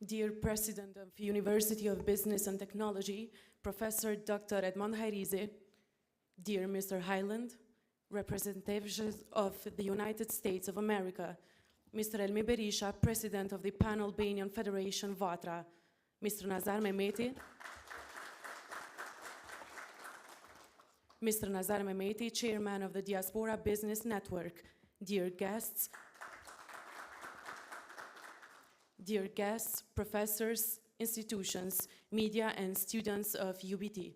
Dear President of University of Business and Technology, Professor Dr. Edmond Hairize, dear Mr. Highland, representatives of the United States of America, Mr. Elmi Berisha, President of the Pan-Albanian Federation Vatra, Mr. Nazar Mehmeti, Mr. Nazar Mehmeti, Chairman of the Diaspora Business Network, dear guests, professors, institutions, media, and students of UBT.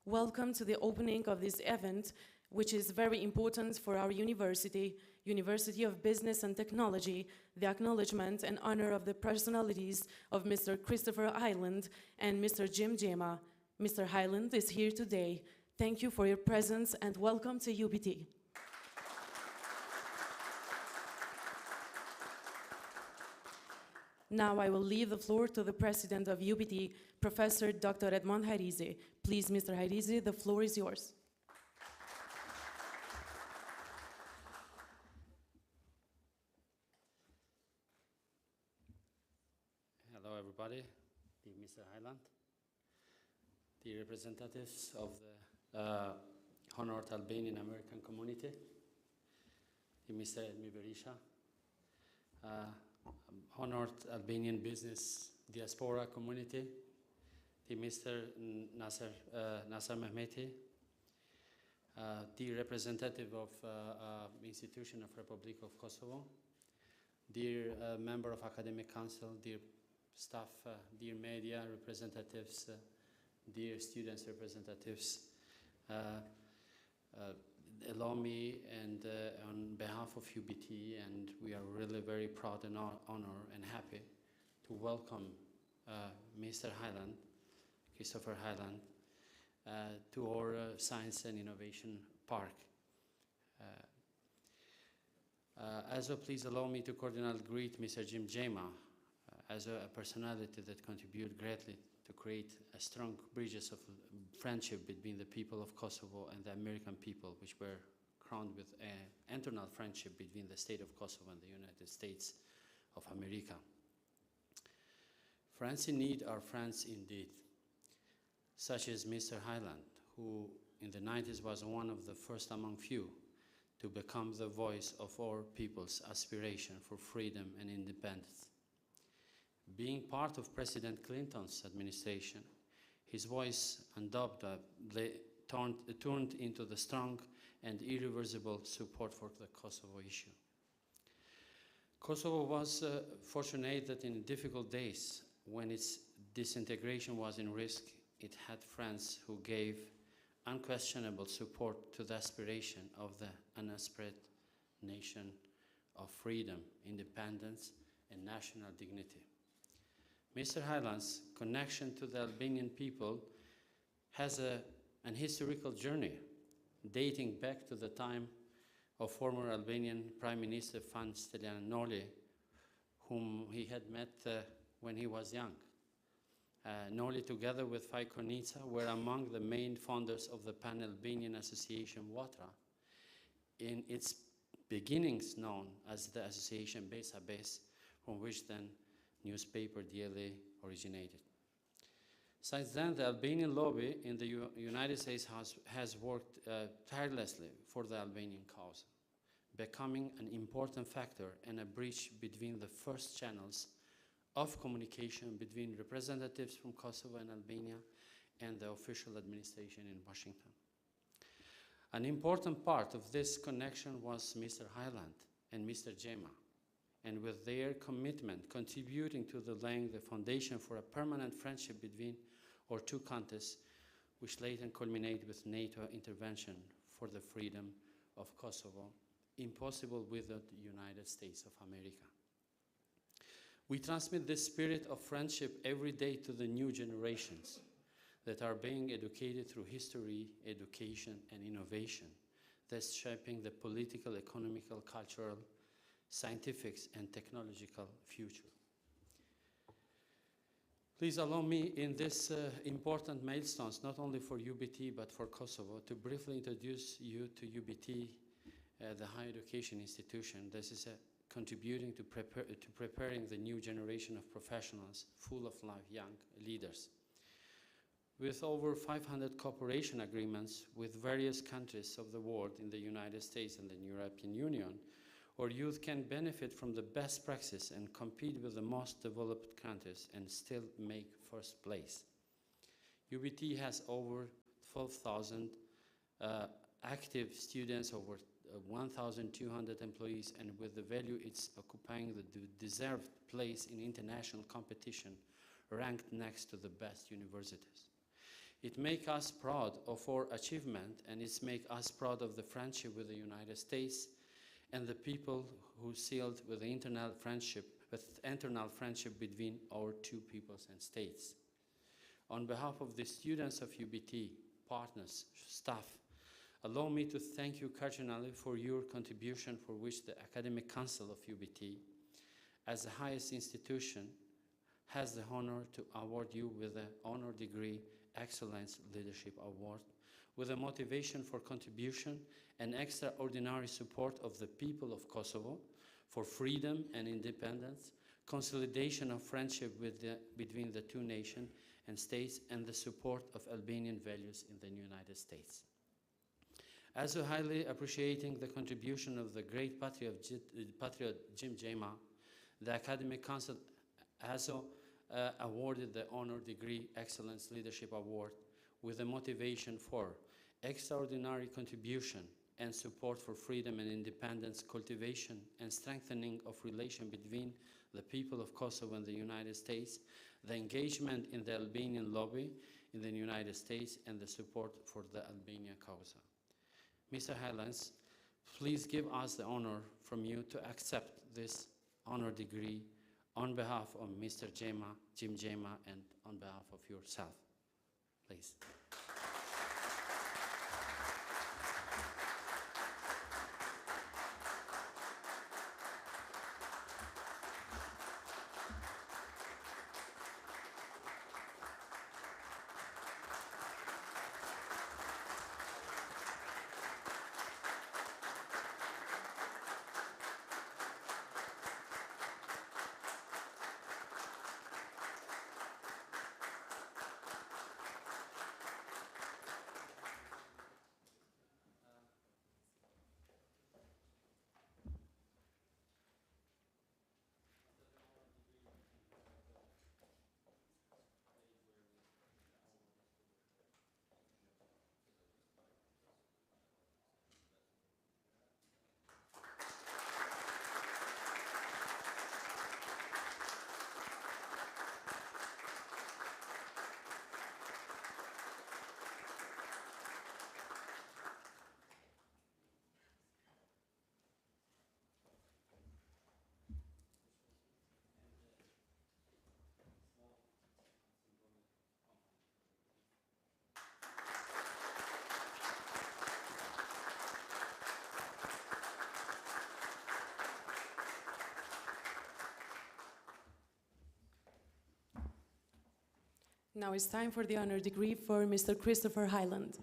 Welcome to the opening of this event, which is very important for our university, University of Business and Technology, the acknowledgement and honor of the personalities of Mr. Christopher Highland and Mr. Jim Jema. Mr. Highland is here today. Thank you for your presence and welcome to UBT. Now I will leave the floor to the President of UBT, Professor Dr. Edmond Hairize. Please, Mr. Hairize, the floor is yours. Hello, everybody. Dear Mr. Highland, dear representatives of the honored Albanian American community, dear Mr. Elmi Berisha, honored Albanian business diaspora community, dear Mr. Nazar Mehmeti, dear representative of Institution of Republic of Kosovo, dear member of Academic Council, dear staff, dear media representatives, dear students representatives, allow me and on behalf of UBT, and we are really very proud and honored and happy to welcome Mr. Highland, Christopher Highland, to our Science and Innovation Park. As well, please allow me to cordially greet Mr. Jim Jema as a personality that contributed greatly to create a strong bridges of friendship between the people of Kosovo and the American people, which were crowned with an internal friendship between the state of Kosovo and the United States of America. Friends in need are friends indeed, such as Mr. Highland, who in the 90s was one of the first among few to become the voice of our people's aspiration for freedom and independence. Being part of President Clinton's administration, his voice undoubtedly turned into the strong and irreversible support for the Kosovo issue. Kosovo was fortunate that in difficult days, when its disintegration was in risk, it had friends who gave unquestionable support to the aspiration of the unaspired nation of freedom, independence, and national dignity. Mr. Highland's connection to the Albanian people has an historical journey dating back to the time of former Albanian Prime Minister Fan Stelianoli, whom he had met when he was young. Noli, together with Faj Konica, were among the main founders of the Pan-Albanian Association Vatra, in its beginnings known as the Association Besa Bes, from which then newspaper DLA originated. Since then, the Albanian lobby in the United States has worked tirelessly for the Albanian cause, becoming an important factor and a bridge between the first channels of communication between representatives from Kosovo and Albania and the official administration in Washington. An important part of this connection was Mr. Highland and Mr. Jema, and with their commitment contributing to laying the foundation for a permanent friendship between our two countries, which later culminated with NATO intervention for the freedom of Kosovo, impossible without the United States of America. We transmit this spirit of friendship every day to the new generations that are being educated through history, education, and innovation, thus shaping the political, economical, cultural, scientific, and technological future. Please allow me in this important milestones, not only for UBT but for Kosovo, to briefly introduce you to UBT, the higher education institution. This is a contributing to preparing the new generation of professionals full of life young leaders. With over 500 cooperation agreements with various countries of the world in the United States and the European Union, our youth can benefit from the best practice and compete with the most developed countries and still make first place. UBT has over 12,000 active students, over 1,200 employees, and with the value it's occupying the deserved place in international competition, ranked next to the best universities. It makes us proud of our achievement, and it makes us proud of the friendship with the United States and the people who sealed with the internal friendship between our two peoples and states. On behalf of the students of UBT, partners, staff, allow me to thank you cardinally for your contribution, for which the Academic Council of UBT, as the highest institution, has the honor to award you with the honor degree Excellence Leadership Award, with a motivation for contribution and extraordinary support of the people of Kosovo for freedom and independence, consolidation of friendship between the two nations and states, and the support of Albanian values in the United States. Also highly appreciating the contribution of the great patriot Jim Jema, the Academic Council also awarded the honor degree Excellence Leadership Award with a motivation for extraordinary contribution and support for freedom and independence, cultivation and strengthening of relation between the people of Kosovo and the United States, the engagement in the Albanian lobby in the United States, and the support for the Albania causa. Mr. Highlands, please give us the honor from you to accept this honor degree on behalf of Mr. Jim Jema, and on behalf of yourself. Please. Now it's time for the honor degree for Mr. Christopher Highland.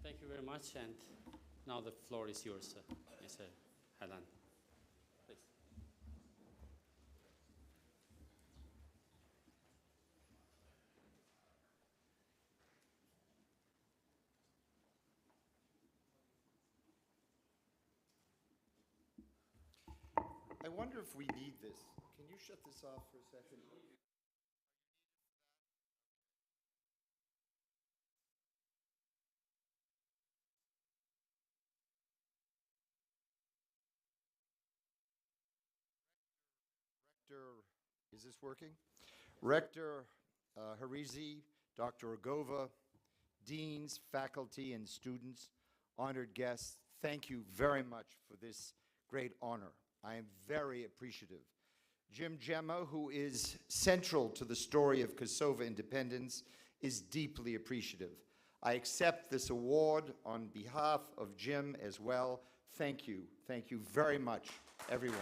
Thank you very much, and now the floor is yours, Mr. Highland. Please. I wonder if we need this. Can you shut this off for a second? Rector, is this working? Rector Harizi, Dr. Agova, deans, faculty, and students, honored guests, thank you very much for this great honor. I am very appreciative. Jim Gemma, who is central to the story of Kosovo independence, is deeply appreciative. I accept this award on behalf of Jim as well. Thank you. Thank you very much, everyone.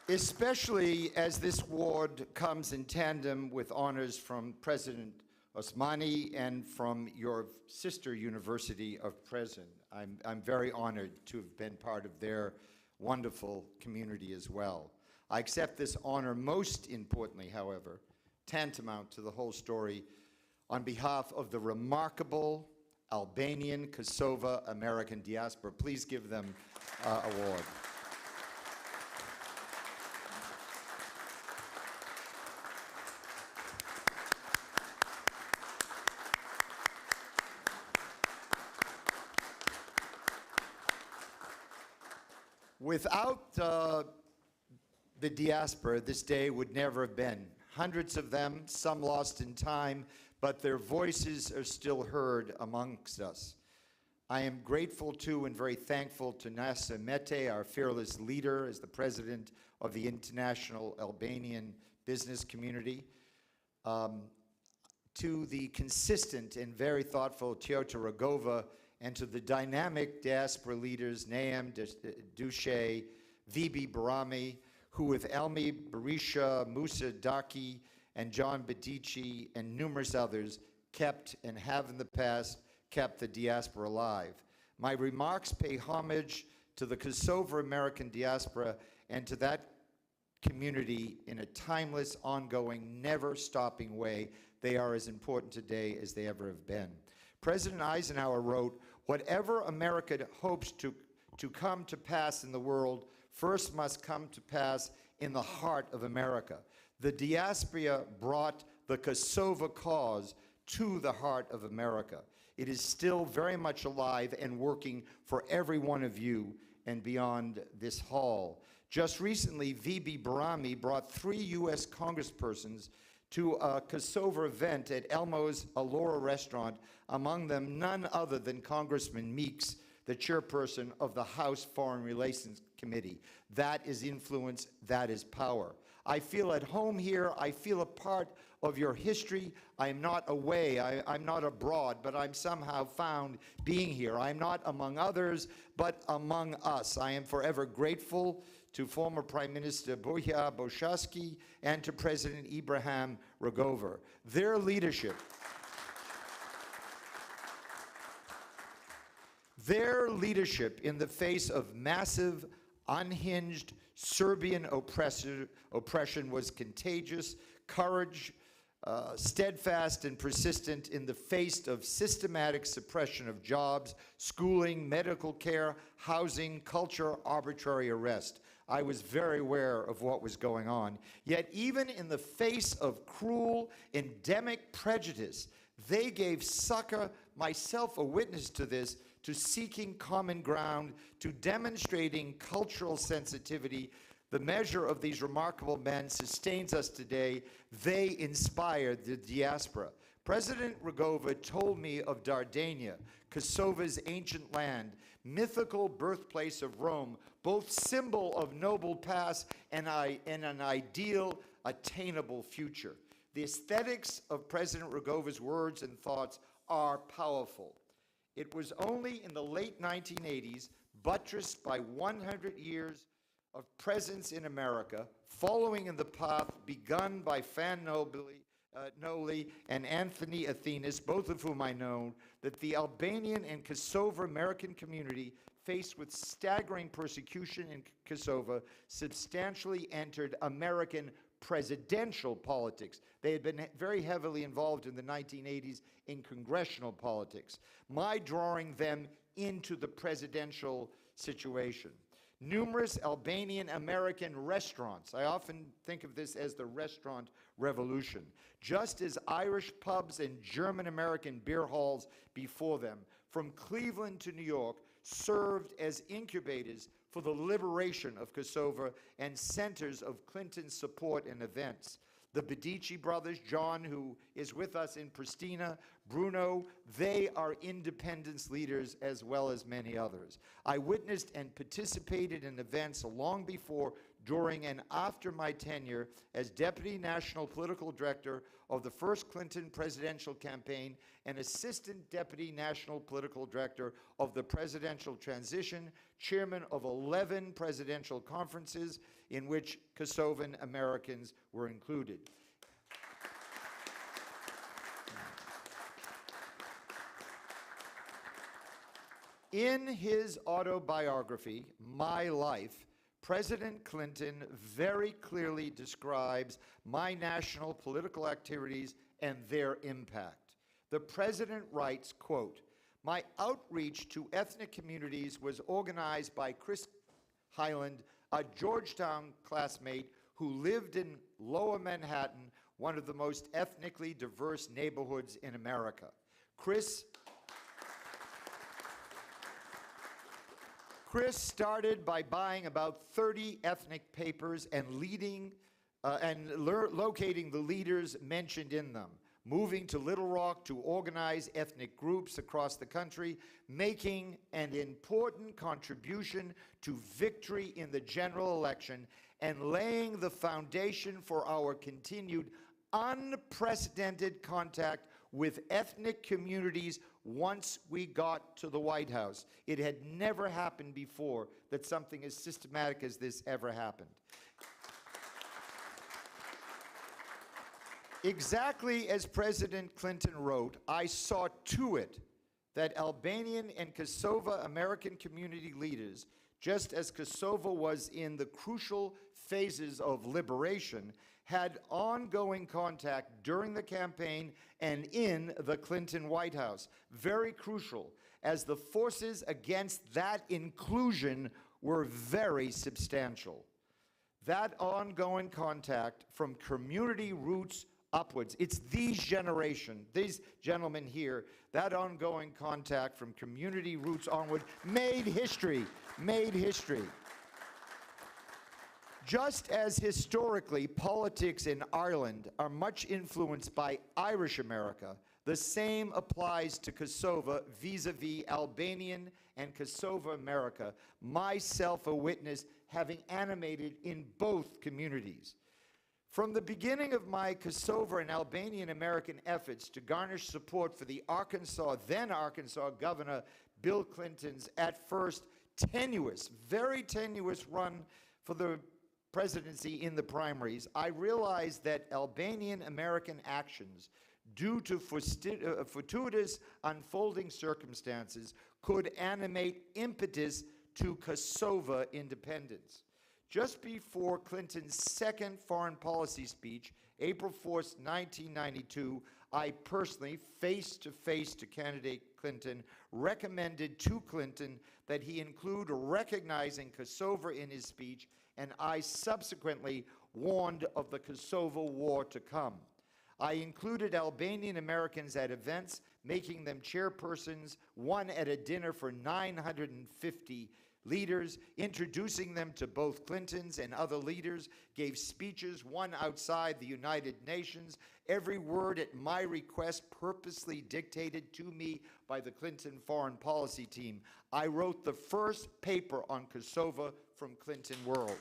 Especially as this award comes in tandem with honors from President Osmani and from your sister university of Present. I'm very honored to have been part of their wonderful community as well. I accept this honor most importantly, however, tantamount to the whole story, on behalf of the remarkable Albanian Kosovo American diaspora. Please give them an award. Without the diaspora, this day would never have been. Hundreds of them, some lost in time, but their voices are still heard amongst us. I am grateful to and very thankful to Nasa Mete, our fearless leader as the president of the International Albanian Business Community, to the consistent and very thoughtful Teota Rogova, and to the dynamic diaspora leaders, Naam Duche, Vibi Barami, who with Elmi Berisha, Musa Daki, and John Badici, and numerous others, kept and have in the past kept the diaspora alive. My remarks pay homage to the Kosovo American diaspora and to that community in a timeless, ongoing, never-stopping way. They are as important today as they ever have been. President Eisenhower wrote, "Whatever America hopes to come to pass in the world, first must come to pass in the heart of America." The diaspora brought the Kosovo cause to the heart of America. It is still very much alive and working for every one of you and beyond this hall. Just recently, Vibi Barami brought 3 U.S. congresspersons to a Kosovo event at Elmo's Allura restaurant, among them none other than Congressman Meeks, the chairperson of the House Foreign Relations Committee. That is influence, that is power. I feel at home here, I feel a part of your history. I'm not away, I'm not abroad, but I'm somehow found being here. I'm not among others, but among us. I am forever grateful to former Prime Minister Buja Boshaski and to President Ibrahim Rugova. Their leadership in the face of massive, unhinged Serbian oppression was contagious. Courage, steadfast and persistent in the face of systematic suppression of jobs, schooling, medical care, housing, culture, arbitrary arrest. I was very aware of what was going on. Yet even in the face of cruel, endemic prejudice, they gave succor, myself a witness to this, to seeking common ground, to demonstrating cultural sensitivity. The measure of these remarkable men sustains us today. They inspired the diaspora. President Rugova told me of Dardania, Kosovo's ancient land, mythical birthplace of Rome, both symbol of noble past and an ideal, attainable future. The aesthetics of President Rugova's words and thoughts are powerful. It was only in the late 1980s, buttressed by 100 years of presence in America, following in the path begun by Fan Noli and Anthony Athenis, both of whom I know, that the Albanian and Kosovo American community, faced with staggering persecution in Kosovo, substantially entered American presidential politics. They had been very heavily involved in the 1980s in congressional politics. My drawing them into the presidential situation. numerous Albanian American restaurants. I often think of this as the restaurant revolution. Just as Irish pubs and German American beer halls before them, from Cleveland to New York, served as incubators for the liberation of Kosovo and centers of Clinton's support and events. The Bedici brothers, John, who is with us in Pristina, Bruno, they are independence leaders as well as many others. I witnessed and participated in events long before, during, and after my tenure as Deputy National Political Director of the first Clinton presidential campaign and Assistant Deputy National Political Director of the presidential transition, chairman of 11 presidential conferences in which Kosovan Americans were included. In his autobiography, My Life, President Clinton very clearly describes my national political activities and their impact. The president writes, quote, "My outreach to ethnic communities was organized by Chris Hyland, a Georgetown classmate who lived in Lower Manhattan, one of the most ethnically diverse neighborhoods in America. Chris started by buying about 30 ethnic papers and locating the leaders mentioned in them, moving to Little Rock to organize ethnic groups across the country, making an important contribution to victory in the general election, and laying the foundation for our continued unprecedented contact with ethnic communities once we got to the White House. It had never happened before that something as systematic as this ever happened." Exactly as President Clinton wrote, I saw to it that Albanian and Kosovo American community leaders, just as Kosovo was in the crucial phases of liberation, had ongoing contact during the campaign and in the Clinton White House. Very crucial, as the forces against that inclusion were very substantial. That ongoing contact from community roots upwards, it's these gentlemen here, that ongoing contact from community roots onward made history. Just as historically politics in Ireland are much influenced by Irish America, the same applies to Kosovo vis-a-vis Albanian and Kosovo America, myself a witness having animated in both communities. From the beginning of my Kosovo and Albanian American efforts to garnish support for the then Arkansas Governor Bill Clinton's at first very tenuous run for the presidency in the primaries, I realized that Albanian American actions, due to fortuitous unfolding circumstances, could animate impetus to Kosovo independence. Just before Clinton's second foreign policy speech, April 4th, 1992, I personally, face-to-face to candidate Clinton, recommended to Clinton that he include recognizing Kosovo in his speech, and I subsequently warned of the Kosovo War to come. I included Albanian Americans at events, making them chairpersons, one at a dinner for 950 leaders, introducing them to both Clintons and other leaders, gave speeches, one outside the United Nations, every word at my request purposely dictated to me by the Clinton foreign policy team. I wrote the first paper on Kosovo from Clinton World.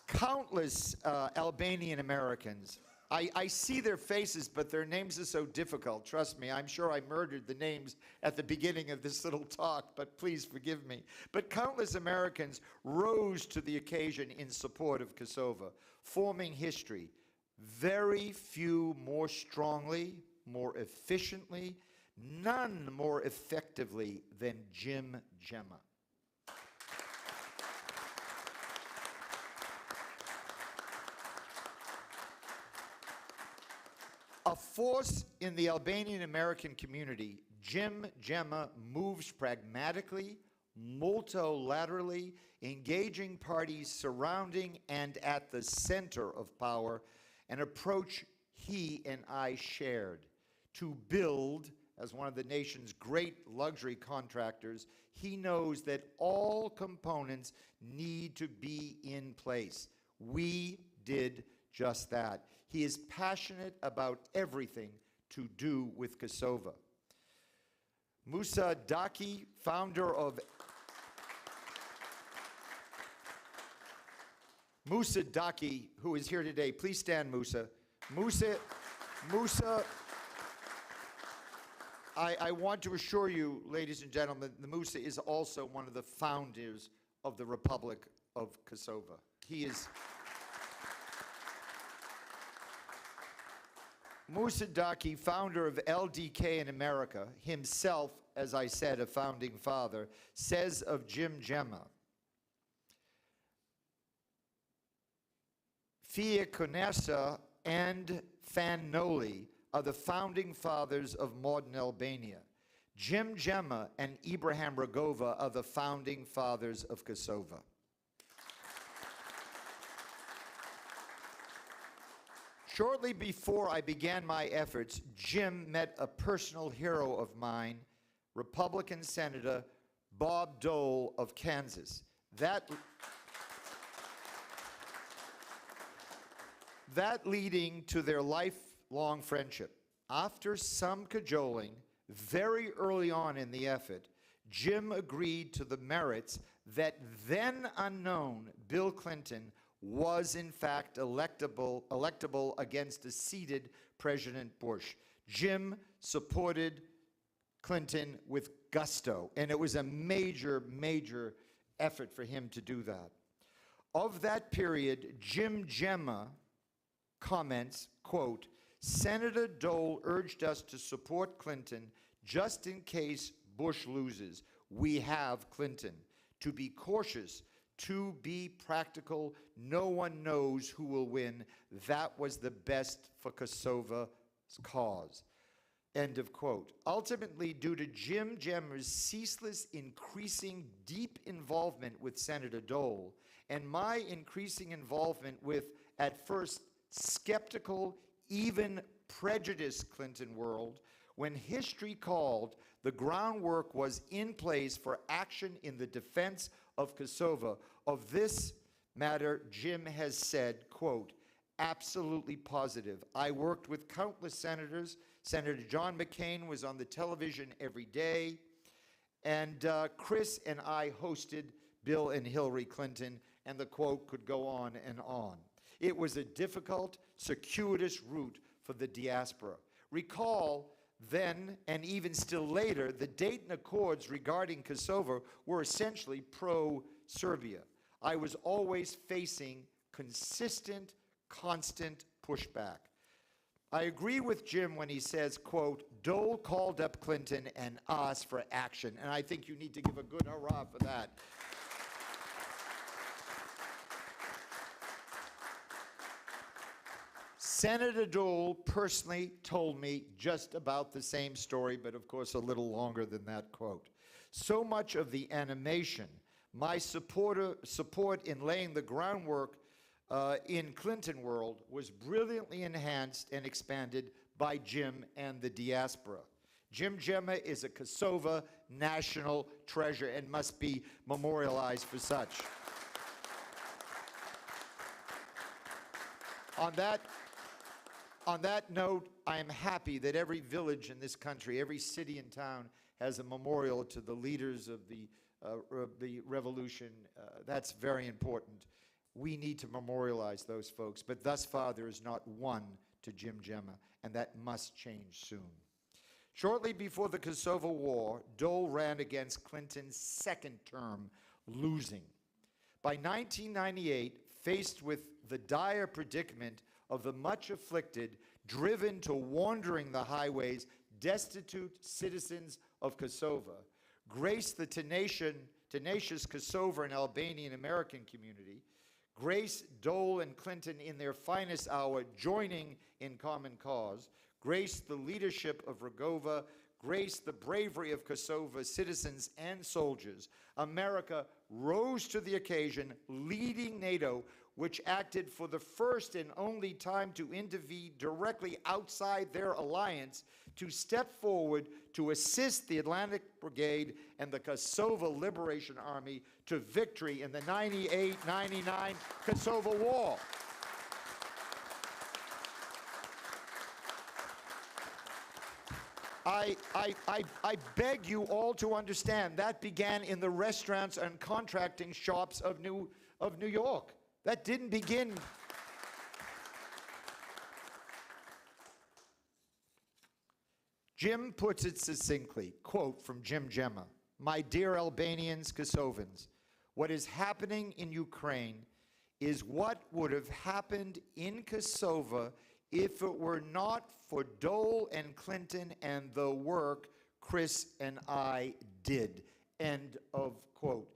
Countless Albanian Americans. I see their faces, but their names are so difficult. Trust me, I'm sure I murdered the names at the beginning of this little talk, but please forgive me. But countless Americans rose to the occasion in support of Kosovo, forming history. Very few more strongly, more efficiently, none more effectively than Jim Gemma. A force in the Albanian American community, Jim Gemma moves pragmatically, multilaterally, engaging parties surrounding and at the center of power, an approach he and I shared to build, as one of the nation's great luxury contractors, he knows that all components need to be in place. We did just that. He is passionate about everything to do with Kosovo. Musa Daki, founder of Musa Daki, who is here today. Please stand, Musa. Musa, I want to assure you, ladies and gentlemen, the Musa is also one of the founders of the Republic of Kosovo. He is... Musa Daki, founder of LDK in America, himself, as I said, a founding father, says of Jim Gemma, Fia Konessa and Fanoli are the founding fathers of modern Albania. Jim Gemma and Ibrahim Rugova are the founding fathers of Kosovo. Shortly before I began my efforts, Jim met a personal hero of mine, Republican Senator Bob Dole of Kansas. That leading to their lifelong friendship. After some cajoling, very early on in the effort, Jim agreed to the merits that then unknown Bill Clinton was in fact electable against a seated President Bush. Jim supported Clinton with gusto, and it was a major, major effort for him to do that. Of that period, Jim Gemma comments, quote, Senator Dole urged us to support Clinton just in case Bush loses. We have Clinton. To be cautious, to be practical, no one knows who will win. That was the best for Kosovo's cause. End of quote. Ultimately, due to Jim Gemma's ceaseless, increasing, deep involvement with Senator Dole, and my increasing involvement with, at first, skeptical, even prejudiced Clinton world, when history called, the groundwork was in place for action in the defense of Kosovo. Of this matter, Jim has said, quote, absolutely positive. I worked with countless senators. Senator John McCain was on the television every day. And Chris and I hosted Bill and Hillary Clinton, and the quote could go on and on. It was a difficult, circuitous route for the diaspora. Recall then, and even still later, the Dayton Accords regarding Kosovo were essentially pro-Serbia. I was always facing consistent, constant pushback. I agree with Jim when he says, quote, Dole called up Clinton and asked for action. And I think you need to give a good hurrah for that. Senator Dole personally told me just about the same story, but of course a little longer than that quote. So much of the animation, my support in laying the groundwork in Clinton world was brilliantly enhanced and expanded by Jim and the diaspora. Jim Gemma is a Kosovo national treasure and must be memorialized for such. On that note, I am happy that every village in this country, every city and town has a memorial to the leaders of the revolution. That's very important. We need to memorialize those folks, but thus far there is not one to Jim Gemma, and that must change soon. Shortly before the Kosovo War, Dole ran against Clinton's second term, losing. By 1998, faced with the dire predicament of the much afflicted, driven to wandering the highways, destitute citizens of Kosovo, grace the tenacious Kosovo and Albanian American community, grace Dole and Clinton in their finest hour, joining in common cause, grace the leadership of Rugova, grace the bravery of Kosovo's citizens and soldiers, America rose to the occasion, leading NATO, which acted for the first and only time to intervene directly outside their alliance, to step forward to assist the Atlantic Brigade and the Kosovo Liberation Army to victory in the 98-99 Kosovo War. I beg you all to understand that began in the restaurants and contracting shops of New York. That didn't begin. Jim puts it succinctly, quote from Jim Gemma, "My dear Albanians, Kosovans, what is happening in Ukraine is what would have happened in Kosovo if it were not for Dole and Clinton and the work Chris and I did." End of quote.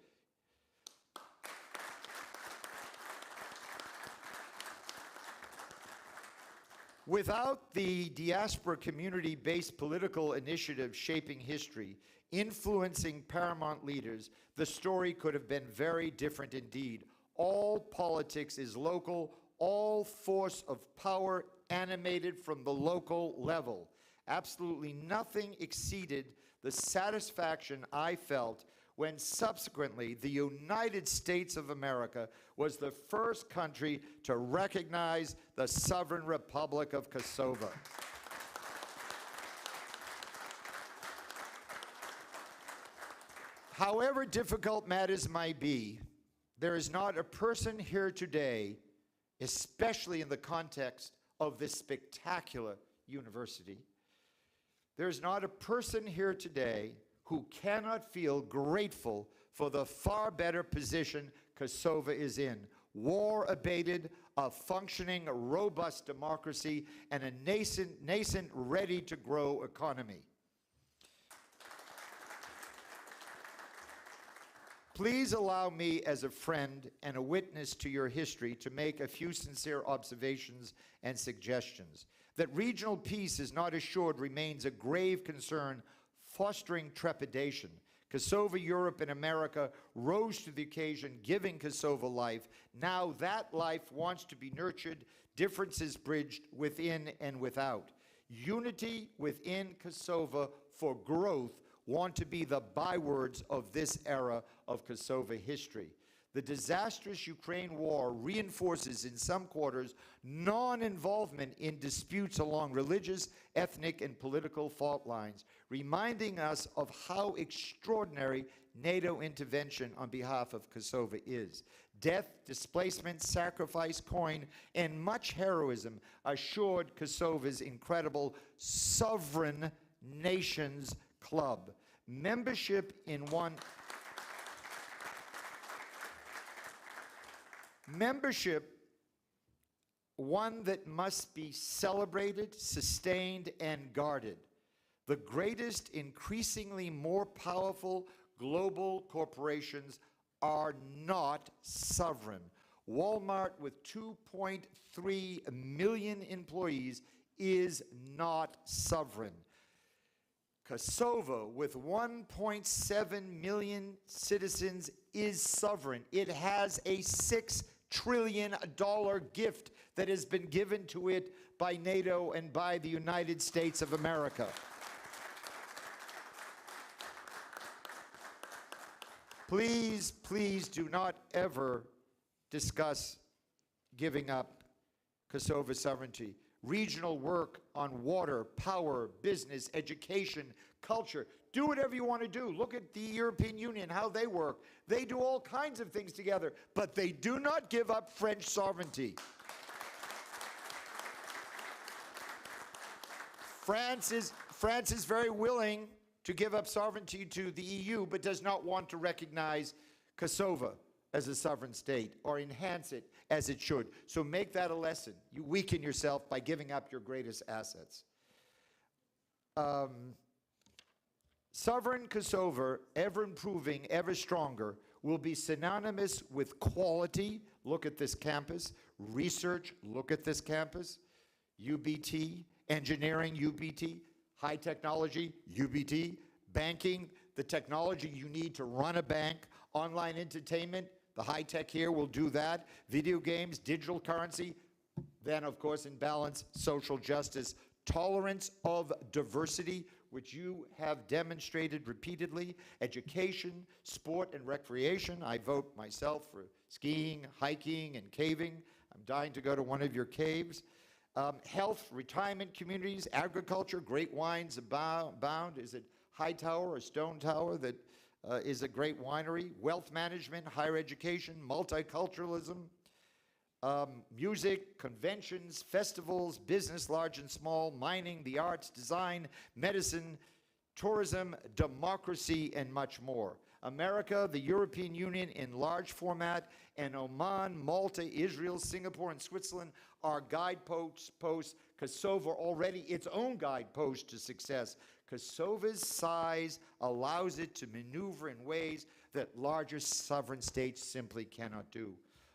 Without the diaspora community-based political initiative shaping history, influencing paramount leaders, the story could have been very different indeed. All politics is local, all force of power animated from the local level. Absolutely nothing exceeded the satisfaction I felt when subsequently the United States of America was the first country to recognize the Sovereign Republic of Kosovo. However difficult matters might be, there is not a person here today, especially in the context of this spectacular university, there's not a person here today who cannot feel grateful for the far better position Kosovo is in. War abated, a functioning, robust democracy, and a nascent, ready-to-grow economy. Please allow me, as a friend and a witness to your history, to make a few sincere observations and suggestions. That regional peace is not assured remains a grave concern, fostering trepidation. Kosovo, Europe, and America rose to the occasion, giving Kosovo life. Now that life wants to be nurtured, differences bridged within and without. Unity within Kosovo for growth want to be the bywords of this era of Kosovo history. The disastrous Ukraine war reinforces in some quarters non-involvement in disputes along religious, ethnic, and political fault lines, reminding us of how extraordinary NATO intervention on behalf of Kosovo is. Death, displacement, sacrifice, coin, and much heroism assured Kosovo's incredible sovereign nations club. Membership in one that must be celebrated, sustained, and guarded. The greatest, increasingly more powerful global corporations are not sovereign. Walmart, with 2.3 million employees, is not sovereign. Kosovo, with 1.7 million citizens, is sovereign. It has a $6 trillion gift that has been given to it by NATO and by the United States of America. Please, please do not ever discuss giving up Kosovo's sovereignty. Regional work on water, power, business, education, culture. Do whatever you want to do. Look at the European Union, how they work. They do all kinds of things together, but they do not give up French sovereignty. France is very willing to give up sovereignty to the EU, but does not want to recognize Kosovo as a sovereign state or enhance it as it should. So make that a lesson. You weaken yourself by giving up your greatest assets. Sovereign Kosovo, ever improving, ever stronger, will be synonymous with quality. Look at this campus. Research, look at this campus. UBT, engineering, UBT, high technology, UBT, banking, the technology you need to run a bank, online entertainment, the high tech here will do that, video games, digital currency, then of course in balance, social justice, tolerance of diversity, which you have demonstrated repeatedly, education, sport and recreation. I vote myself for skiing, hiking, and caving. I'm dying to go to one of your caves. Health, retirement communities, agriculture, great wines abound. Is it Hightower or Stone Tower that is a great winery? Wealth management, higher education, multiculturalism, music, conventions, festivals, business, large and small, mining, the arts, design, medicine, tourism, democracy, and much more. America, the European Union in large format, and Oman, Malta, Israel, Singapore, and Switzerland are guideposts. Kosovo already its own guidepost to success. Kosovo's size allows it to maneuver in ways that larger sovereign states simply cannot do.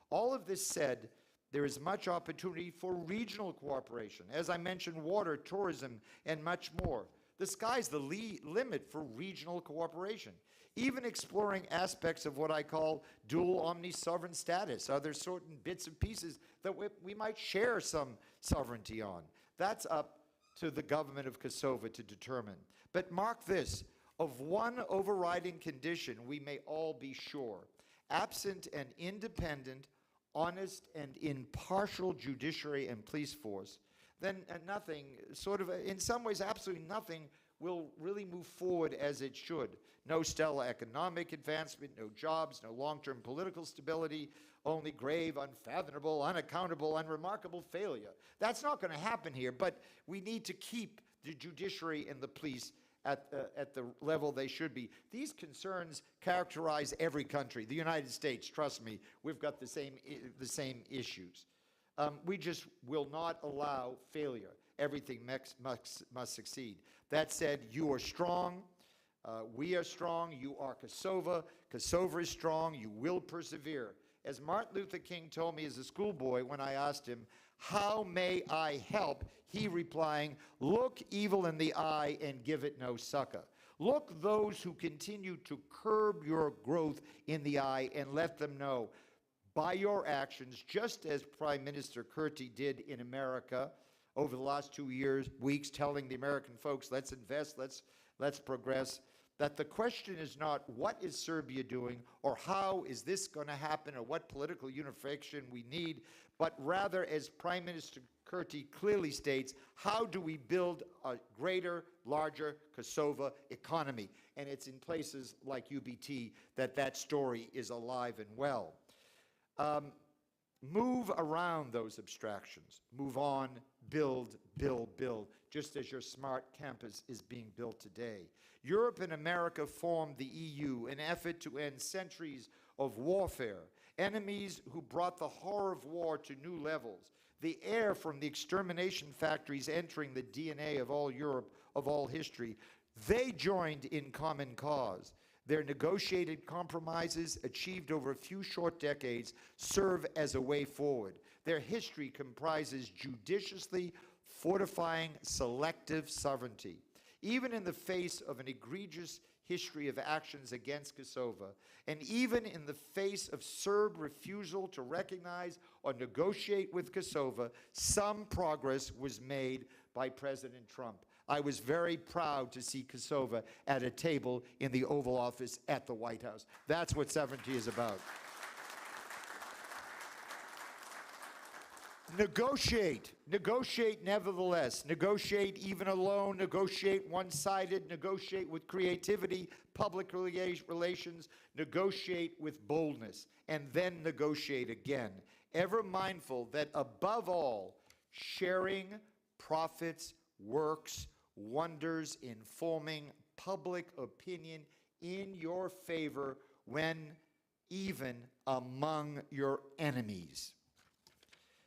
All of this said, there is much opportunity for regional cooperation. As I mentioned, water, tourism, and much more. The sky's the limit for regional cooperation. Even exploring aspects of what I call dual omni-sovereign status. Are there certain bits and pieces that we might share some sovereignty on? That's up to the government of Kosovo to determine. But mark this, of one overriding condition we may all be sure. Absent an independent, honest, and impartial judiciary and police force, then nothing, in some ways, absolutely nothing will really move forward as it should. No stellar economic advancement, no jobs, no long-term political stability, only grave, unfathomable, unaccountable, unremarkable failure. That's not going to happen here, but we need to keep the judiciary and the police at the level they should be. These concerns characterize every country. The United States, trust me, we've got the same issues. We just will not allow failure. Everything must succeed. That said, you are strong. We are strong. You are Kosovo. Kosovo is strong. You will persevere. As Martin Luther King told me as a schoolboy when I asked him, "How may I help?" he replying, "Look evil in the eye and give it no succor. Look those who continue to curb your growth in the eye and let them know by your actions, just as Prime Minister Kurti did in America over the last 2 weeks, telling the American folks, let's invest, let's progress, that the question is not what is Serbia doing or how is this going to happen or what political unification we need, but rather, as Prime Minister Kurti clearly states, how do we build a greater, larger Kosovo economy? And it's in places like UBT that story is alive and well. Move around those abstractions. Move on, build, build, build, just as your smart campus is being built today. Europe and America formed the EU, an effort to end centuries of warfare, enemies who brought the horror of war to new levels, the air from the extermination factories entering the DNA of all Europe, of all history. They joined in common cause. Their negotiated compromises, achieved over a few short decades, serve as a way forward. Their history comprises judiciously fortifying selective sovereignty. Even in the face of an egregious history of actions against Kosovo, and even in the face of Serb refusal to recognize or negotiate with Kosovo, some progress was made by President Trump. I was very proud to see Kosovo at a table in the Oval Office at the White House. That's what sovereignty is about. Negotiate. Negotiate nevertheless. Negotiate even alone. Negotiate one-sided. Negotiate with creativity, public relations. Negotiate with boldness. And then negotiate again. Ever mindful that above all, sharing profits, works, wonders in forming public opinion in your favor when even among your enemies.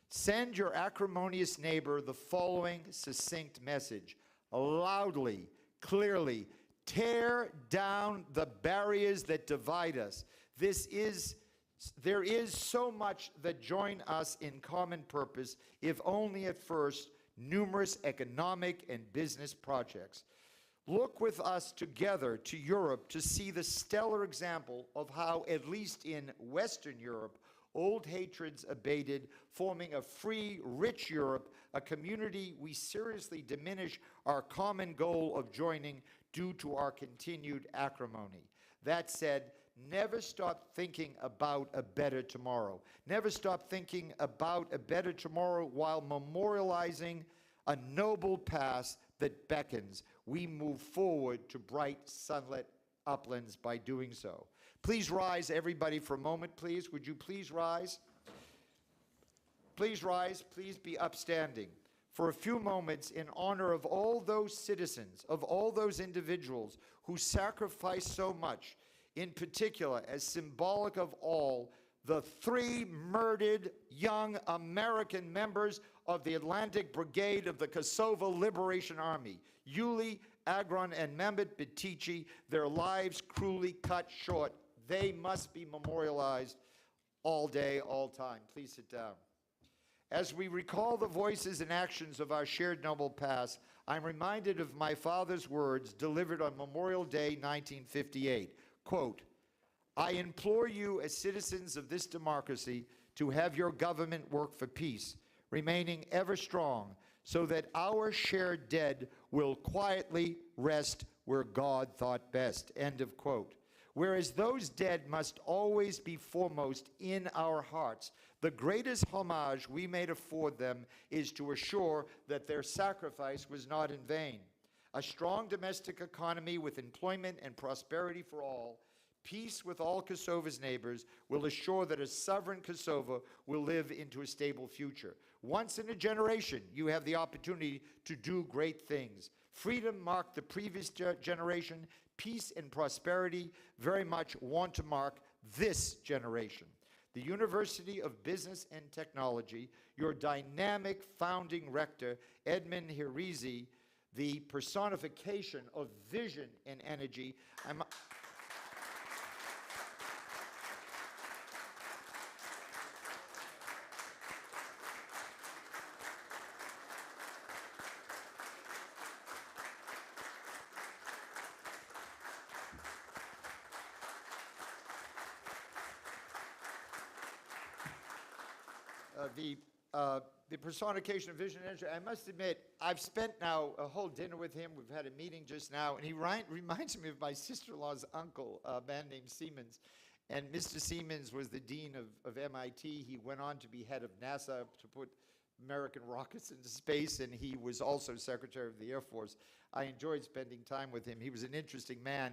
Send your acrimonious neighbor the following succinct message. Loudly, clearly, tear down the barriers that divide us. There is so much that join us in common purpose, if only at first numerous economic and business projects. Look with us together to Europe to see the stellar example of how, at least in Western Europe, old hatreds abated, forming a free, rich Europe, a community we seriously diminish our common goal of joining due to our continued acrimony. That said, never stop thinking about a better tomorrow. Never stop thinking about a better tomorrow while memorializing a noble past that beckons. We move forward to bright, sunlit uplands by doing so. Please rise, everybody, for a moment, please. Would you please rise? Please rise. Please be upstanding for a few moments in honor of all those citizens, of all those individuals who sacrificed so much, in particular, as symbolic of all, the 3 murdered young American members of the Atlantic Brigade of the Kosovo Liberation Army, Yuli, Agron, and Mehmet Bitici, their lives cruelly cut short. They must be memorialized all day, all time. Please sit down. As we recall the voices and actions of our shared noble past, I'm reminded of my father's words delivered on Memorial Day 1958. Quote, I implore you as citizens of this democracy to have your government work for peace, remaining ever strong, so that our shared dead will quietly rest where God thought best. End of quote. Whereas those dead must always be foremost in our hearts, the greatest homage we may afford them is to assure that their sacrifice was not in vain. A strong domestic economy with employment and prosperity for all, peace with all Kosovo's neighbors, will assure that a sovereign Kosovo will live into a stable future. Once in a generation, you have the opportunity to do great things. Freedom marked the previous generation. Peace and prosperity very much want to mark this generation. The University of Business and Technology, your dynamic founding rector, Edmund Hirizi, the personification of vision and energy. The personification of vision and energy. I must admit, I've spent now a whole dinner with him. We've had a meeting just now, and he reminds me of my sister-in-law's uncle, a man named Siemens. And Mr. Siemens was the dean of MIT. He went on to be head of NASA to put American rockets into space, and he was also Secretary of the Air Force. I enjoyed spending time with him. He was an interesting man.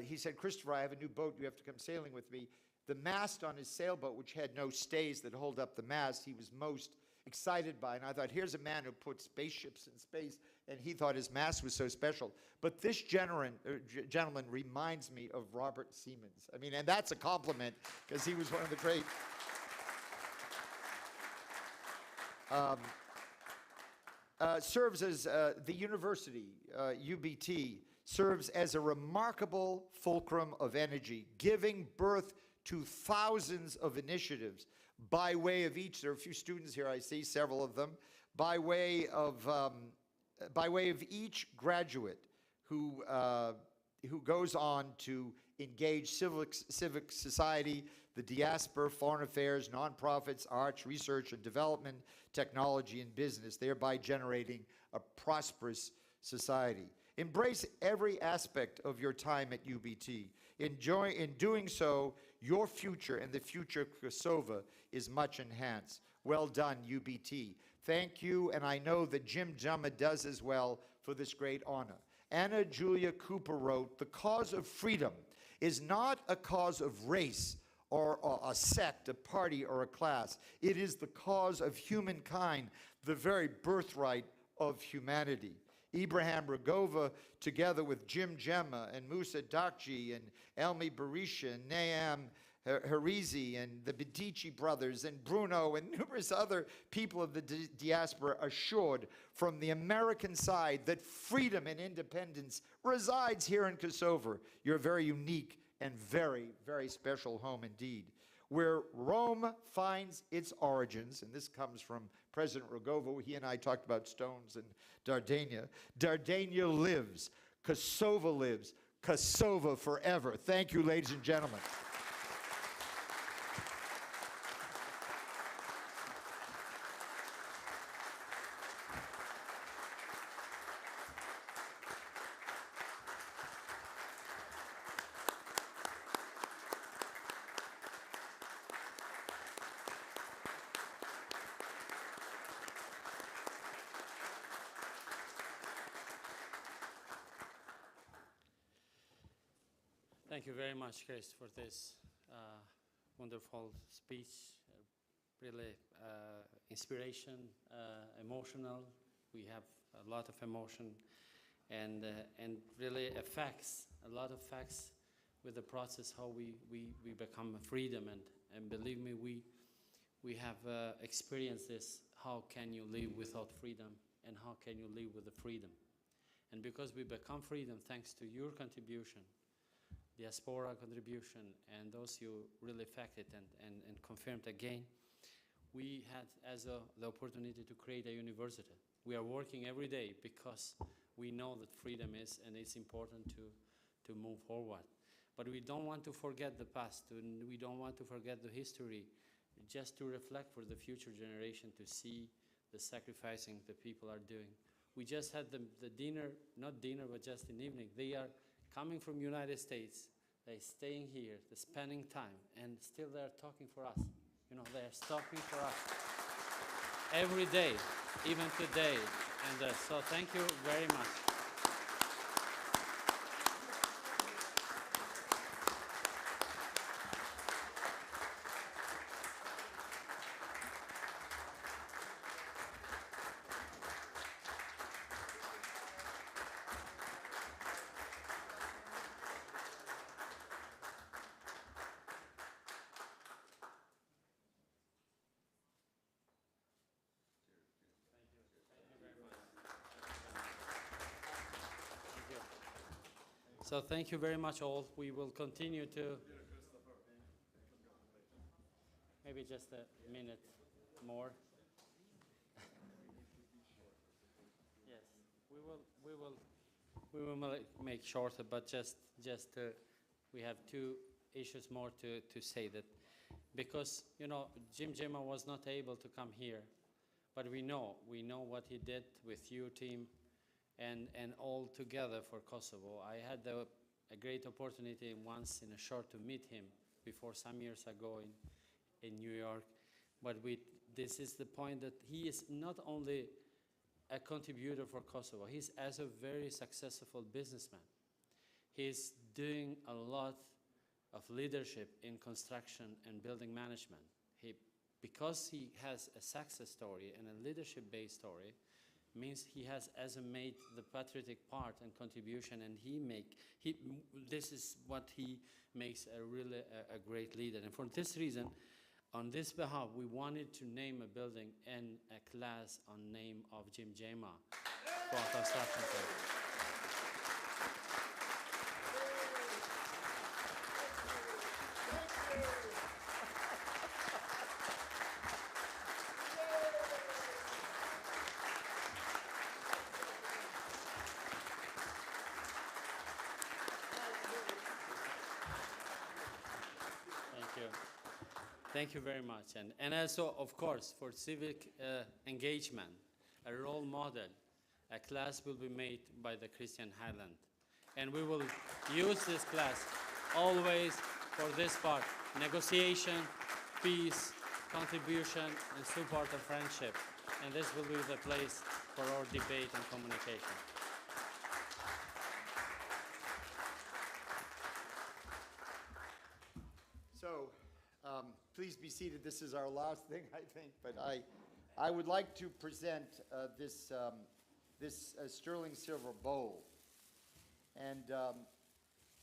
He said, Christopher, I have a new boat. You have to come sailing with me. The mast on his sailboat, which had no stays that hold up the mast, he was most excited by. And I thought, here's a man who put spaceships in space, and he thought his mast was so special. But this gentleman reminds me of Robert Siemens. I mean, and that's a compliment, because he was one of the great... serves as the university, UBT, serves as a remarkable fulcrum of energy, giving birth to thousands of initiatives by way of each. There are a few students here, I see several of them, by way of each graduate who goes on to engage civic society, the diaspora, foreign affairs, nonprofits, arts, research and development, technology and business, thereby generating a prosperous society. Embrace every aspect of your time at UBT. In doing so, your future and the future of Kosovo is much enhanced. Well done, UBT. Thank you, and I know that Jim Jumma does as well for this great honor. Anna Julia Cooper wrote, the cause of freedom is not a cause of race or a sect, a party, or a class. It is the cause of humankind, the very birthright of humanity. Ibrahim Rugova, together with Jim Gemma and Musa Dakji and Elmi Berisha and Nayam Harizi and the Bedici brothers and Bruno and numerous other people of the diaspora assured from the American side that freedom and independence resides here in Kosovo, your very unique and very, very special home indeed. Where Rome finds its origins, and this comes from President Rogova, he and I talked about stones and Dardania. Dardania lives. Kosovo lives. Kosovo forever. Thank you, ladies and gentlemen. Thank you very much, Chris, for this wonderful speech. Really inspiration, emotional. We have a lot of emotion, and really effects, a lot of facts with the process how we become freedom. And believe me, we have experienced this. How can you live without freedom, and how can you live with the freedom? And because we become freedom thanks to your contribution, diaspora contribution, and those you really affected and confirmed again, we had the opportunity to create a university. We are working every day because we know that freedom is, and it's important to move forward. But we don't want to forget the past, and we don't want to forget the history, just to reflect for the future generation to see the sacrificing the people are doing. We just had the dinner, not dinner, but just an evening. They are coming from United States, they're staying here, they're spending time, and still they're talking for us. You know, they're talking for us every day, even today. And so thank you very much. So thank you very much all. We will continue to, maybe just a minute more. Yes, we will make shorter, but just we have two issues more to say that, because you know Çmimin was not able to come here, but we know what he did with your team. And all together for Kosovo. I had a great opportunity once in a short to meet him before some years ago in New York. But this is the point that he is not only a contributor for Kosovo, he's as a very successful businessman. He's doing a lot of leadership in construction and building management. Because he has a success story and a leadership-based story, means he has made the patriotic part and contribution, and this is what he makes a really a great leader. And for this reason, on this behalf, we wanted to name a building and a class on name of Çmimin for construction project. Thank you very much. And also, of course, for civic engagement, a role model, a class will be made by the Christian Highland. And we will use this class always for this part, negotiation, peace, contribution, and support of friendship. And this will be the place for our debate and communication. So, please be seated. This is our last thing, I think. But I would like to present this sterling silver bowl. And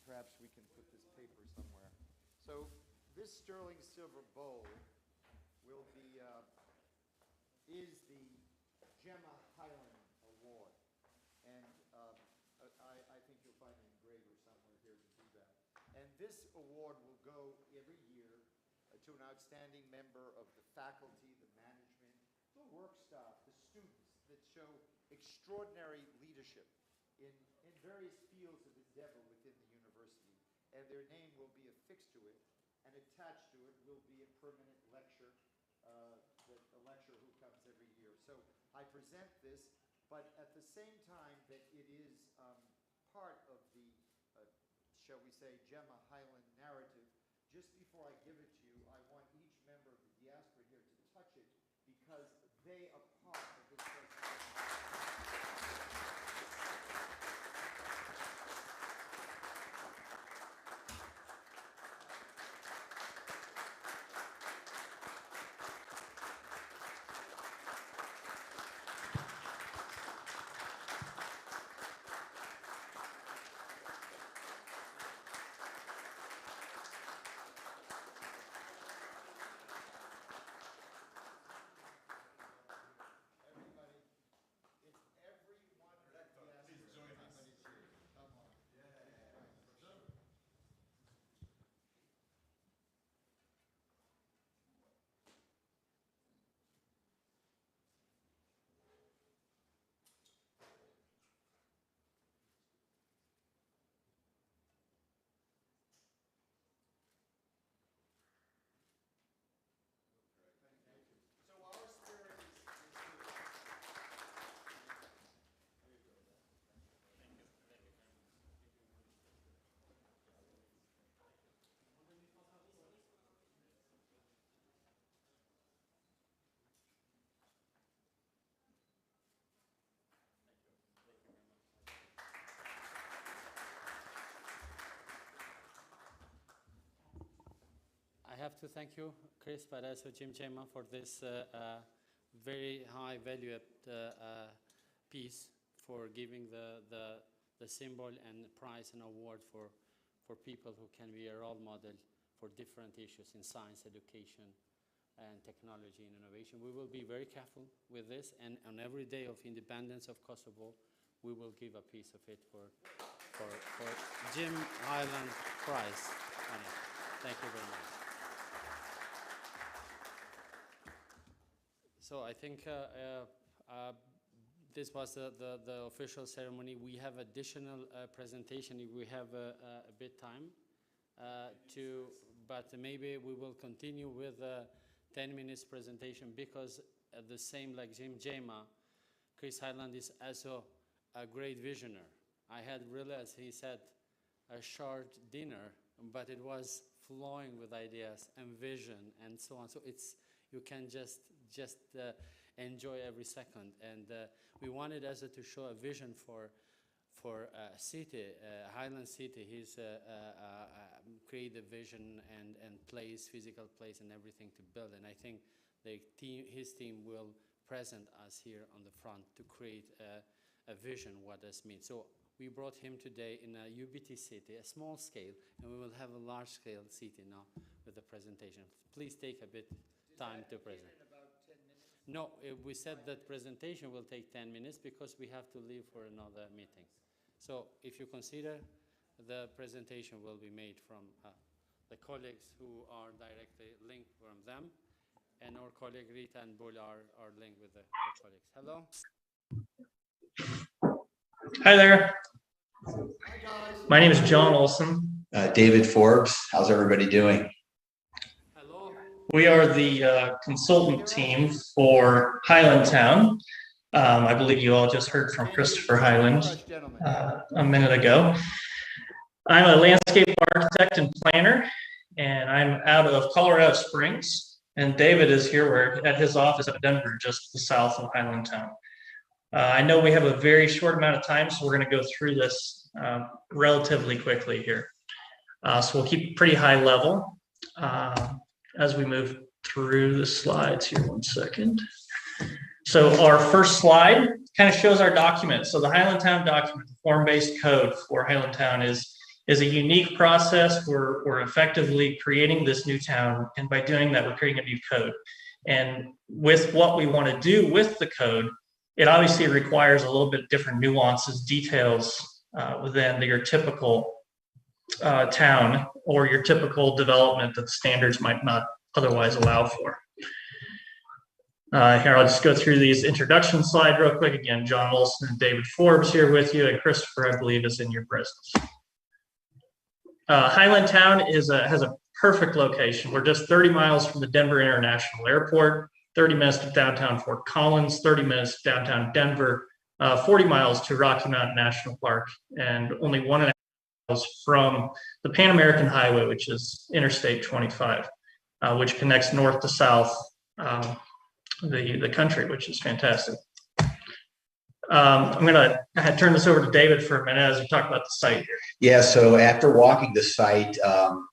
perhaps we can put this paper somewhere. So this sterling silver bowl will be, is the Gemma Highland Award. And I think you'll find an engraver somewhere here to do that. And this award will go every year to an outstanding member of the faculty, the management, the work staff, the students that show extraordinary leadership in various fields of endeavor within the university, and their name will be affixed to it, and attached to it will be a permanent lecture, a lecturer who comes every year. So I present this, but at the same time that it is part of the, shall we say, Gemma Highland narrative, just before I give it to you, I want each member of the diaspora here to touch it, because they are part of this presentation. I have to thank you, Chris, but also Gemma for this very high valued piece, for giving the symbol and prize and award for people who can be a role model for different issues in science, education, and technology and innovation. We will be very careful with this, and on every day of independence of Kosovo, we will give a piece of it for Jim Highland Prize on it. Thank you very much. So I think this was the official ceremony. We have additional presentation if we have a bit time but maybe we will continue with 10 minutes presentation, because the same like Gemma, Chris Highland is also a great visionary. I had really, as he said, a short dinner, but it was flowing with ideas and vision and so on. So you can just enjoy every second. And we wanted also to show a vision for city, Highland City. He's created a vision and place, physical place, and everything to build. And I think his team will present us here on the front to create a vision what this means. So we brought him today in a UBT city, a small scale, and we will have a large scale city now with the presentation. Please take a bit time to present. No, we said that presentation will take 10 minutes because we have to leave for another meeting. So if you consider, the presentation will be made from the colleagues who are directly linked from them, and our colleague Rita and Bull are linked with the colleagues. Hello. Hi there. My name is John Olson. David Forbes. How's everybody doing? Hello. We are the consultant team for Highlandtown. I believe you all just heard from Christopher Highland a minute ago. I'm a landscape architect and planner, and I'm out of Colorado Springs. And David is here. We're at his office at Denver, just south of Highlandtown. I know we have a very short amount of time, so we're going to go through this relatively quickly here. So we'll keep it pretty high level as we move through the slides here. 1 second. So our first slide kind of shows our document. So the Highlandtown document, the form-based code for Highlandtown, is a unique process. We're effectively creating this new town, and by doing that, we're creating a new code. And with what we want to do with the code, it obviously requires a little bit different nuances, details than your typical town or your typical development that the standards might not otherwise allow for. Here, I'll just go through these introduction slides real quick. Again, John Olson and David Forbes here with you, and Christopher, I believe, is in your presence. Highlandtown has a perfect location. We're just 30 miles from the Denver International Airport, 30 minutes to downtown Fort Collins, 30 minutes to downtown Denver, 40 miles to Rocky Mountain National Park, and only 1.5 miles from the Pan American Highway, which is Interstate 25, which connects north to south the country, which is fantastic. I'm going to turn this over to David for a minute as we talk about the site here. Yeah, so after walking the site,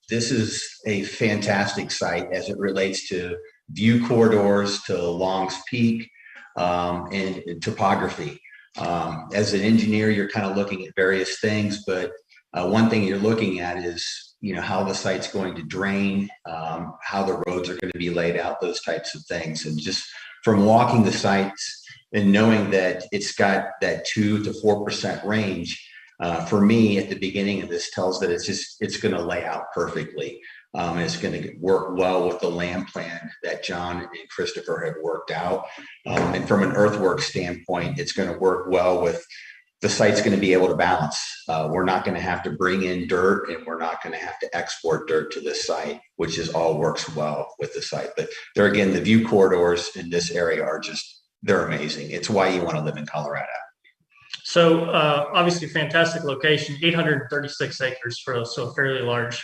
this is a fantastic site as it relates to view corridors, to Long's Peak, and topography. As an engineer, you're kind of looking at various things, but one thing you're looking at is, you know, how the site's going to drain, how the roads are going to be laid out, those types of things. And just from walking the sites and knowing that it's got that 2 to 4% range, for me at the beginning of this tells that it's going to lay out perfectly. And it's going to work well with the land plan that John and Christopher have worked out. And from an earthwork standpoint, it's going to work well with the site's going to be able to balance. We're not going to have to bring in dirt, and we're not going to have to export dirt to this site, which is all works well with the site. But there again, the view corridors in this area are they're amazing. It's why you want to live in Colorado. So obviously fantastic location, 836 acres for so a fairly large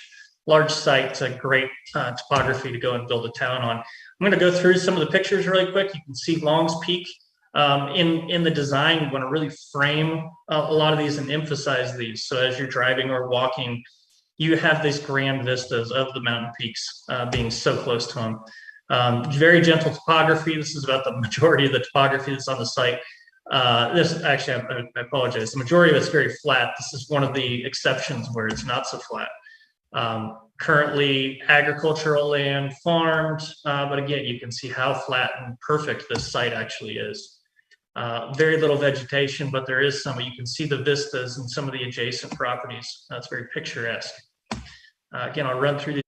site. It's a great topography to go and build a town on. I'm going to go through some of the pictures really quick. You can see Long's Peak. In the design, you want to really frame a lot of these and emphasize these. So as you're driving or walking, you have these grand vistas of the mountain peaks being so close to them. Very gentle topography. This is about the majority of the topography that's on the site. This actually, I apologize. The majority of it's very flat. This is one of the exceptions where it's not so flat. Currently agricultural land, farmed, but again, you can see how flat and perfect this site actually is. Very little vegetation, but there is some. You can see the vistas and some of the adjacent properties. That's very picturesque. Again, I'll run through these.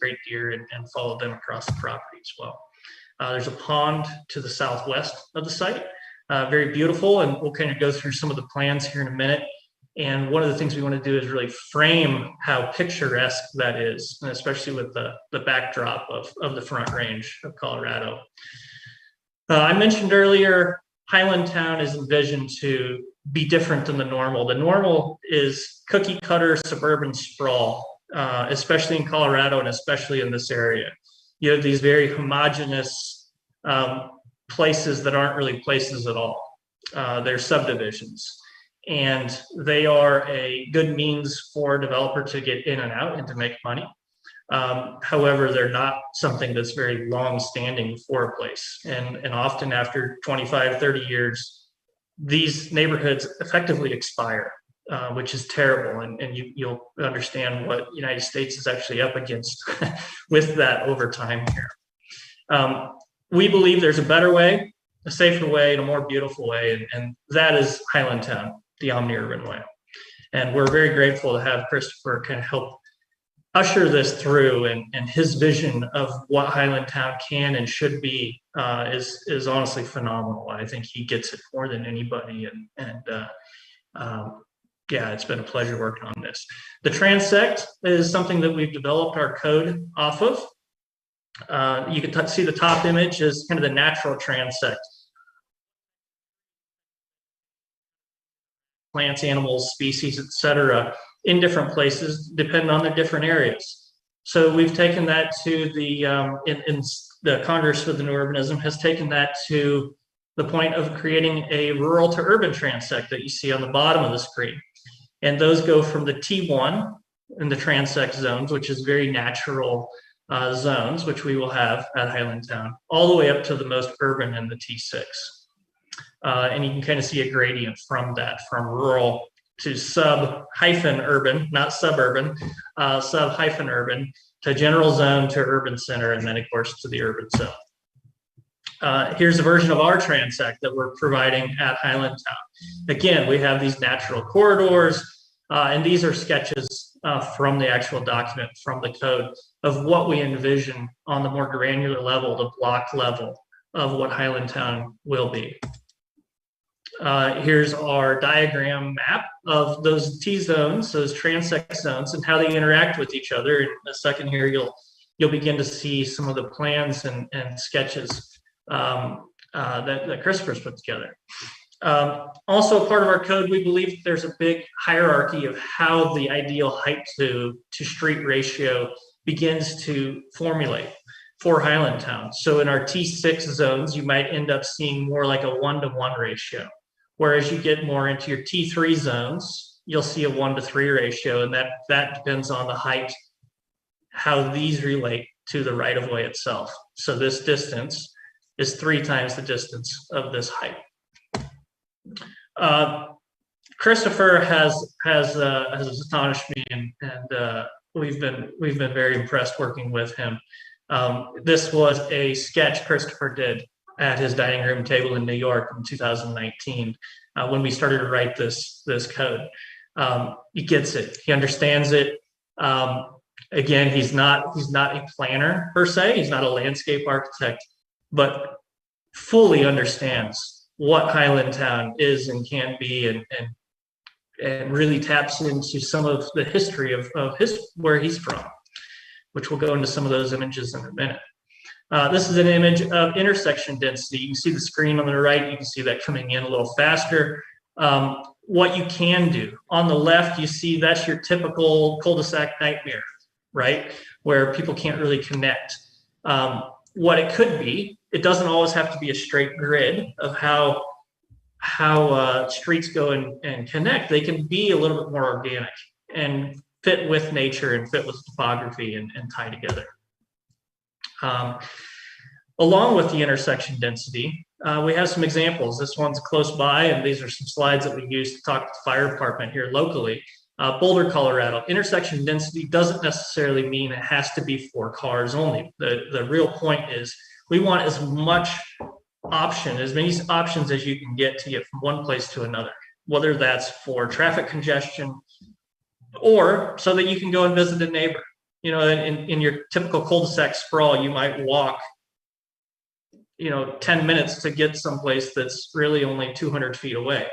Great deer and follow them across the property as well. There's a pond to the southwest of the site, very beautiful, and we'll kind of go through some of the plans here in a minute. And one of the things we want to do is really frame how picturesque that is, and especially with the backdrop of the Front Range of Colorado. I mentioned earlier, Highlandtown is envisioned to be different than the normal. The normal is cookie cutter suburban sprawl, especially in Colorado and especially in this area. You have these very homogeneous places that aren't really places at all. They're subdivisions. And they are a good means for a developer to get in and out and to make money. However, they're not something that's very long-standing for a place. And often after 25, 30 years, these neighborhoods effectively expire, which is terrible. And you'll understand what the United States is actually up against with that over time here. We believe there's a better way, a safer way, and a more beautiful way, and that is Highlandtown, the omni-urban way. And we're very grateful to have Christopher kind of help usher this through, and his vision of what Highlandtown can and should be is honestly phenomenal. I think he gets it more than anybody, yeah, it's been a pleasure working on this. The transect is something that we've developed our code off of. You can see the top image is kind of the natural transect. Plants, animals, species, etc., in different places, depending on their different areas. So we've taken that to the, in the Congress for the New Urbanism has taken that to the point of creating a rural to urban transect that you see on the bottom of the screen. And those go from the T1 in the transect zones, which is very natural zones, which we will have at Highlandtown, all the way up to the most urban in the T6. And you can kind of see a gradient from that, from rural to sub-urban, not suburban, sub-urban, to general zone to urban center, and then of course to the urban zone. Here's a version of our transect that we're providing at Highlandtown. Again, we have these natural corridors, and these are sketches from the actual document, from the code, of what we envision on the more granular level, the block level of what Highlandtown will be. Here's our diagram map of those T-zones, those transect zones, and how they interact with each other. In a second here, you'll begin to see some of the plans and sketches that Christopher's put together. Also, a part of our code, we believe there's a big hierarchy of how the ideal height to street ratio begins to formulate for Highlandtown. So in our T6 zones, you might end up seeing more like a 1-to-1 ratio. Whereas you get more into your T3 zones, you'll see a 1-to-3 ratio, and that depends on the height, how these relate to the right-of-way itself. So this distance is 3 times the distance of this height. Christopher has astonished me, and we've been very impressed working with him. This was a sketch Christopher did at his dining room table in New York in 2019 when we started to write this code. He gets it. He understands it. Again, he's not a planner per se. He's not a landscape architect, but fully understands what Highlandtown is and can be, and really taps into some of the history of where he's from, which we'll go into some of those images in a minute. This is an image of intersection density. You can see the screen on the right. You can see that coming in a little faster. What you can do on the left, you see that's your typical cul-de-sac nightmare, right? Where people can't really connect. What it could be, it doesn't always have to be a straight grid of how streets go and connect. They can be a little bit more organic and fit with nature and fit with topography and tie together. Along with the intersection density, we have some examples. This one's close by, and these are some slides that we use to talk to the fire department here locally. Boulder, Colorado. Intersection density doesn't necessarily mean it has to be for cars only. The real point is we want as many options as you can get to get from one place to another, whether that's for traffic congestion or so that you can go and visit a neighbor. You know, in your typical cul-de-sac sprawl, you might walk, 10 minutes to get someplace that's really only 200 feet away.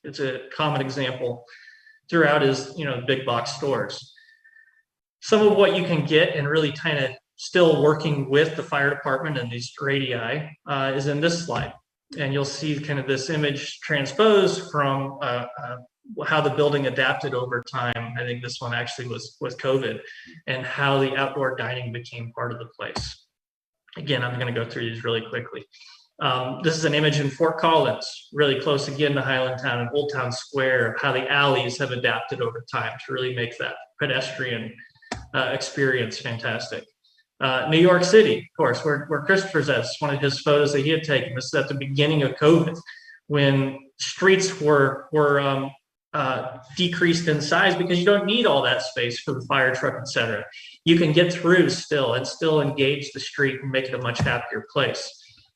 It's a common example throughout is, big box stores. Some of what you can get and really kind of still working with the fire department and these radii is in this slide. And you'll see kind of this image transposed from how the building adapted over time. I think this one actually was COVID, and how the outdoor dining became part of the place. Again, I'm going to go through these really quickly. This is an image in Fort Collins, really close again to Highlandtown and Old Town Square, how the alleys have adapted over time to really make that pedestrian experience fantastic. New York City, of course, where Christopher's at. It's one of his photos that he had taken. This is at the beginning of COVID, when streets were decreased in size because you don't need all that space for the fire truck, et cetera. You can get through still engage the street and make it a much happier place.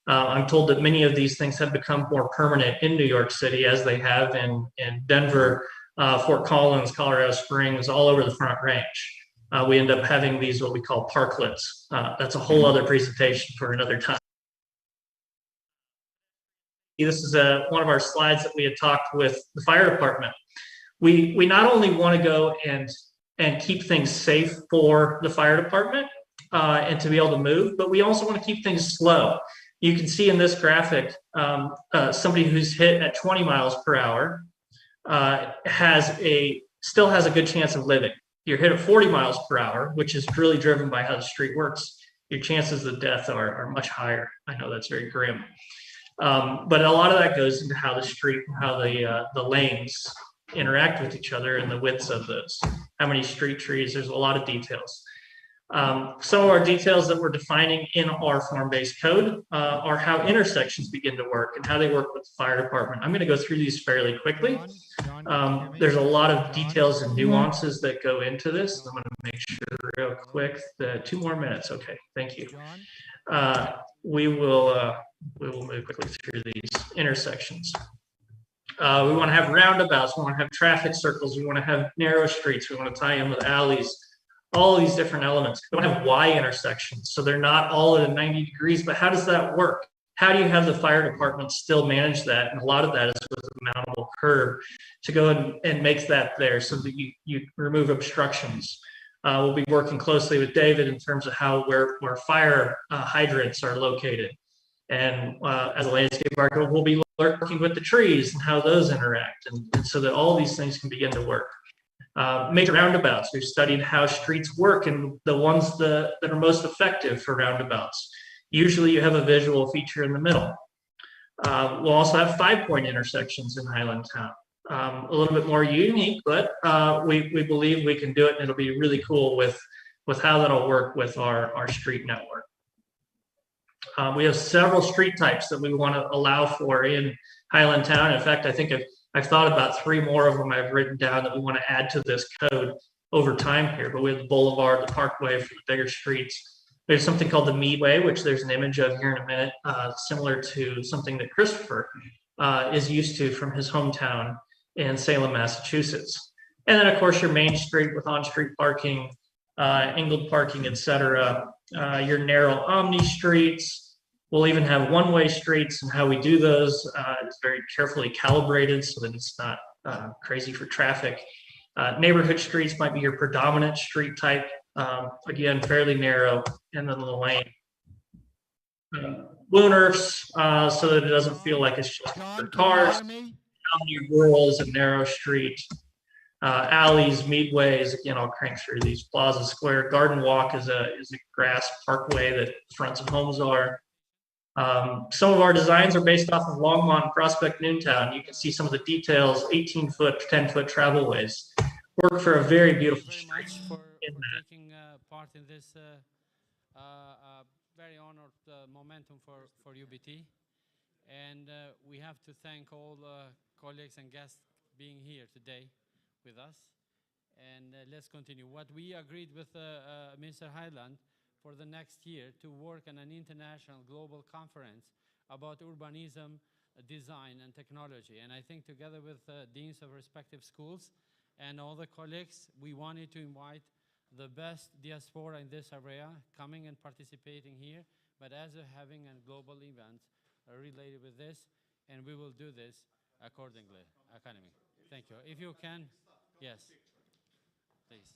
I'm told that many of these things have become more permanent in New York City, as they have in Denver, Fort Collins, Colorado Springs, all over the Front Range. We end up having these, what we call parklets. That's a whole other presentation for another time. This is one of our slides that we had talked with the fire department. We not only want to go and keep things safe for the fire department and to be able to move, but we also want to keep things slow. You can see in this graphic, somebody who's hit at 20 miles per hour still has a good chance of living. You're hit at 40 miles per hour, which is really driven by how the street works. Your chances of death are much higher. I know that's very grim. But a lot of that goes into how the street, how the lanes interact with each other and the widths of those. How many street trees, there's a lot of details. Some of our details that we're defining in our form-based code are how intersections begin to work and how they work with the fire department. I'm going to go through these fairly quickly. There's a lot of details and nuances that go into this. I'm going to make sure real quick that 2 more minutes. Okay, thank you. We will move quickly through these intersections. We want to have roundabouts. We want to have traffic circles. We want to have narrow streets. We want to tie in with alleys. All these different elements. We want to have Y intersections, so they're not all at 90 degrees. But how does that work? How do you have the fire department still manage that? And a lot of that is with a mountable curb to go and make that there so that you remove obstructions. We'll be working closely with David in terms of where fire hydrants are located. And as a landscape architect, we'll be working with the trees and how those interact, and so that all these things can begin to work. Major roundabouts, we've studied how streets work and the ones that are most effective for roundabouts. Usually you have a visual feature in the middle. We'll also have 5-point intersections in Highland Town. A little bit more unique, but we believe we can do it, and it'll be really cool with how that'll work with our street network. We have several street types that we want to allow for in Highland Town. In fact, I think I've thought about 3 more of them I've written down that we want to add to this code over time here. But we have the Boulevard, the Parkway for the bigger streets. There's something called the Meadway, which there's an image of here in a minute, similar to something that Christopher is used to from his hometown in Salem, Massachusetts. And then, of course, your Main Street with on-street parking, angled parking, etc. Your narrow omni streets. We'll even have one-way streets, and how we do those is very carefully calibrated so that it's not crazy for traffic. Neighborhood streets might be your predominant street type. Again, fairly narrow, and then the lane. Blue nerfs, so that it doesn't feel like it's just for cars. Rural is a narrow street. Alleys, meadways, again, I'll crank through these. Plaza Square, Garden Walk is a grass parkway that fronts of homes are. Some of our designs are based off of Longmont and Prospect Noontown. You can see some of the details, 18-foot, 10-foot travel ways. Work for a very beautiful street. For taking part in this very honored momentum for UBT. And we have to thank all colleagues and guests being here today with us. And let's continue. What we agreed with Mr. Highland for the next year to work on an international global conference about urbanism, design, and technology. And I think together with deans of respective schools and all the colleagues, we wanted to invite the best diaspora in this area coming and participating here, but also having a global event related with this, and we will do this accordingly. Academy. Thank you. If you can, yes, please.